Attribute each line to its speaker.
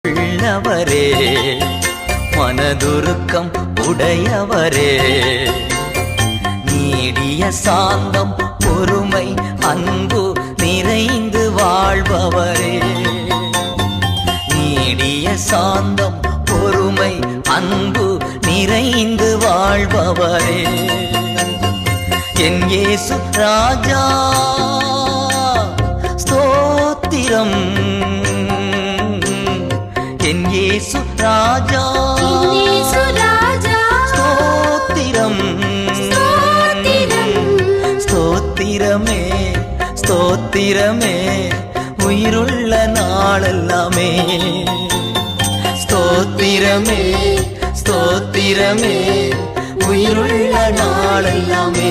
Speaker 1: உள்ளவரே மனதுருக்கம் உடையவரே நீடிய சாந்தம் பொறுமை அன்பு நிறைந்து வாழ்பவரே நீடிய சாந்தம் பொறுமை அன்பு நிறைந்து வாழ்பவரே என் இயேசு ராஜா ஸ்தோத்திரம் என் இயேசு ராஜா ஸ்தோத்திரம் ஸ்தோத்திரமே ஸ்தோத்திரமே உயிருள்ள நாளெல்லாமே ஸ்தோத்திரமே ஸ்தோத்திரமே உயிருள்ள நாளெல்லாமே